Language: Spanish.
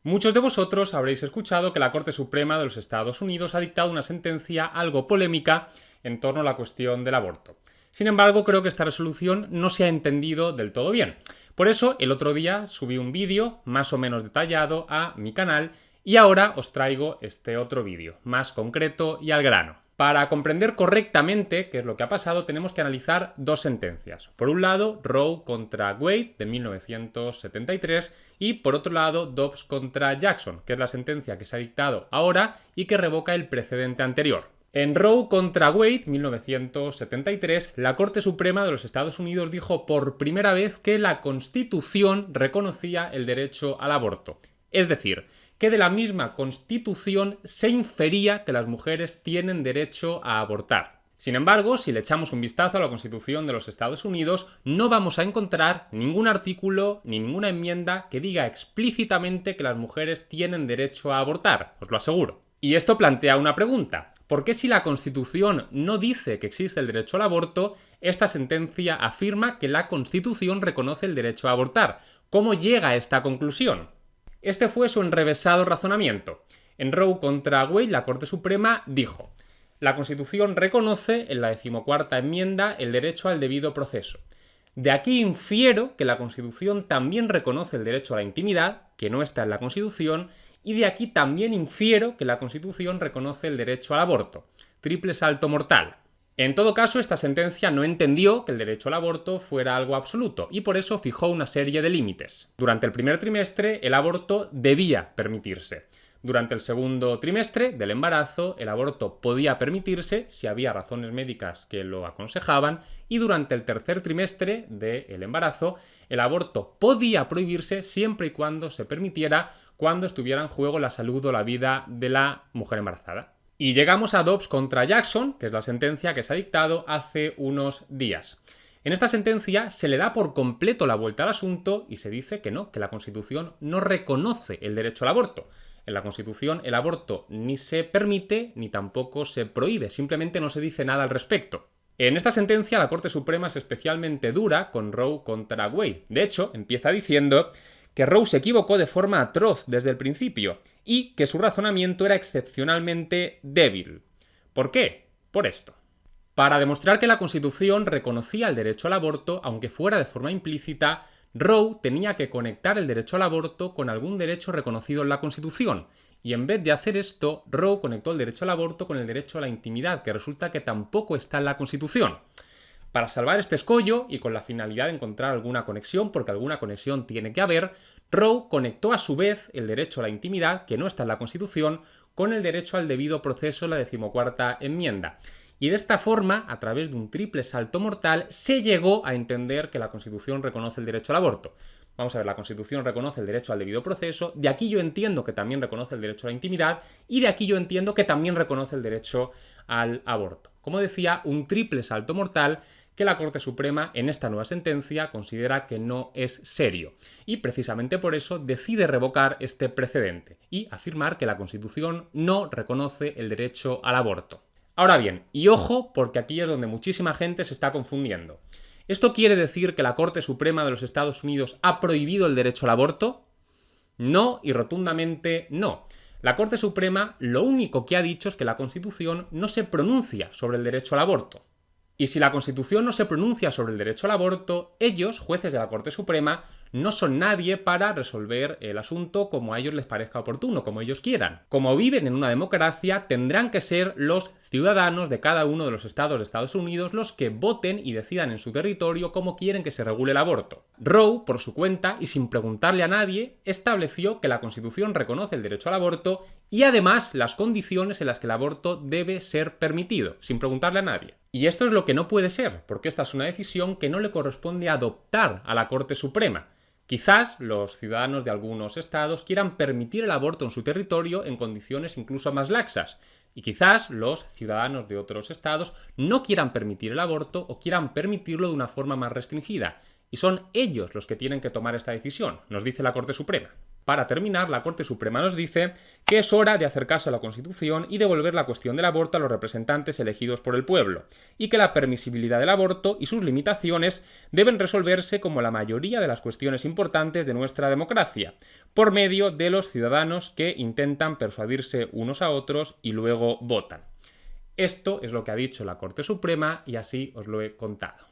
Muchos de vosotros habréis escuchado que la Corte Suprema de los Estados Unidos ha dictado una sentencia algo polémica en torno a la cuestión del aborto. Sin embargo, creo que esta resolución no se ha entendido del todo bien. Por eso, el otro día subí un vídeo más o menos detallado a mi canal y ahora os traigo este otro vídeo, más concreto y al grano. Para comprender correctamente qué es lo que ha pasado, tenemos que analizar dos sentencias. Por un lado, Roe contra Wade, de 1973, y por otro lado, Dobbs contra Jackson, que es la sentencia que se ha dictado ahora y que revoca el precedente anterior. En Roe contra Wade, 1973, la Corte Suprema de los Estados Unidos dijo por primera vez que la Constitución reconocía el derecho al aborto. Es decir, que de la misma Constitución se infería que las mujeres tienen derecho a abortar. Sin embargo, si le echamos un vistazo a la Constitución de los Estados Unidos, no vamos a encontrar ningún artículo ni ninguna enmienda que diga explícitamente que las mujeres tienen derecho a abortar, os lo aseguro. Y esto plantea una pregunta. ¿Por qué si la Constitución no dice que existe el derecho al aborto, esta sentencia afirma que la Constitución reconoce el derecho a abortar? ¿Cómo llega a esta conclusión? Este fue su enrevesado razonamiento. En Roe contra Wade, la Corte Suprema dijo: la Constitución reconoce en la 14ª enmienda el derecho al debido proceso. De aquí infiero que la Constitución también reconoce el derecho a la intimidad, que no está en la Constitución, y de aquí también infiero que la Constitución reconoce el derecho al aborto. Triple salto mortal. En todo caso, esta sentencia no entendió que el derecho al aborto fuera algo absoluto y por eso fijó una serie de límites. Durante el primer trimestre, el aborto debía permitirse. Durante el segundo trimestre del embarazo, el aborto podía permitirse si había razones médicas que lo aconsejaban, y durante el tercer trimestre del embarazo, el aborto podía prohibirse siempre y cuando se permitiera cuando estuviera en juego la salud o la vida de la mujer embarazada. Y llegamos a Dobbs contra Jackson, que es la sentencia que se ha dictado hace unos días. En esta sentencia se le da por completo la vuelta al asunto y se dice que no, que la Constitución no reconoce el derecho al aborto. En la Constitución el aborto ni se permite ni tampoco se prohíbe, simplemente no se dice nada al respecto. En esta sentencia la Corte Suprema es especialmente dura con Roe contra Wade. De hecho, empieza diciendo que Roe se equivocó de forma atroz desde el principio y que su razonamiento era excepcionalmente débil. ¿Por qué? Por esto. Para demostrar que la Constitución reconocía el derecho al aborto, aunque fuera de forma implícita, Roe tenía que conectar el derecho al aborto con algún derecho reconocido en la Constitución. Y en vez de hacer esto, Roe conectó el derecho al aborto con el derecho a la intimidad, que resulta que tampoco está en la Constitución. Para salvar este escollo, y con la finalidad de encontrar alguna conexión, porque alguna conexión tiene que haber, Roe conectó a su vez el derecho a la intimidad, que no está en la Constitución, con el derecho al debido proceso, la 14ª enmienda. Y de esta forma, a través de un triple salto mortal, se llegó a entender que la Constitución reconoce el derecho al aborto. Vamos a ver, la Constitución reconoce el derecho al debido proceso, de aquí yo entiendo que también reconoce el derecho a la intimidad, y de aquí yo entiendo que también reconoce el derecho al aborto. Como decía, un triple salto mortal que la Corte Suprema en esta nueva sentencia considera que no es serio. Y precisamente por eso decide revocar este precedente y afirmar que la Constitución no reconoce el derecho al aborto. Ahora bien, y ojo, porque aquí es donde muchísima gente se está confundiendo. ¿Esto quiere decir que la Corte Suprema de los Estados Unidos ha prohibido el derecho al aborto? No, y rotundamente no. La Corte Suprema lo único que ha dicho es que la Constitución no se pronuncia sobre el derecho al aborto. Y si la Constitución no se pronuncia sobre el derecho al aborto, ellos, jueces de la Corte Suprema, no son nadie para resolver el asunto como a ellos les parezca oportuno, como ellos quieran. Como viven en una democracia, tendrán que ser los ciudadanos de cada uno de los estados de Estados Unidos los que voten y decidan en su territorio cómo quieren que se regule el aborto. Roe, por su cuenta y sin preguntarle a nadie, estableció que la Constitución reconoce el derecho al aborto y además las condiciones en las que el aborto debe ser permitido, sin preguntarle a nadie. Y esto es lo que no puede ser, porque esta es una decisión que no le corresponde adoptar a la Corte Suprema. Quizás los ciudadanos de algunos estados quieran permitir el aborto en su territorio en condiciones incluso más laxas. Y quizás los ciudadanos de otros estados no quieran permitir el aborto o quieran permitirlo de una forma más restringida. Y son ellos los que tienen que tomar esta decisión, nos dice la Corte Suprema. Para terminar, la Corte Suprema nos dice que es hora de hacer caso a la Constitución y devolver la cuestión del aborto a los representantes elegidos por el pueblo, y que la permisibilidad del aborto y sus limitaciones deben resolverse como la mayoría de las cuestiones importantes de nuestra democracia, por medio de los ciudadanos que intentan persuadirse unos a otros y luego votan. Esto es lo que ha dicho la Corte Suprema y así os lo he contado.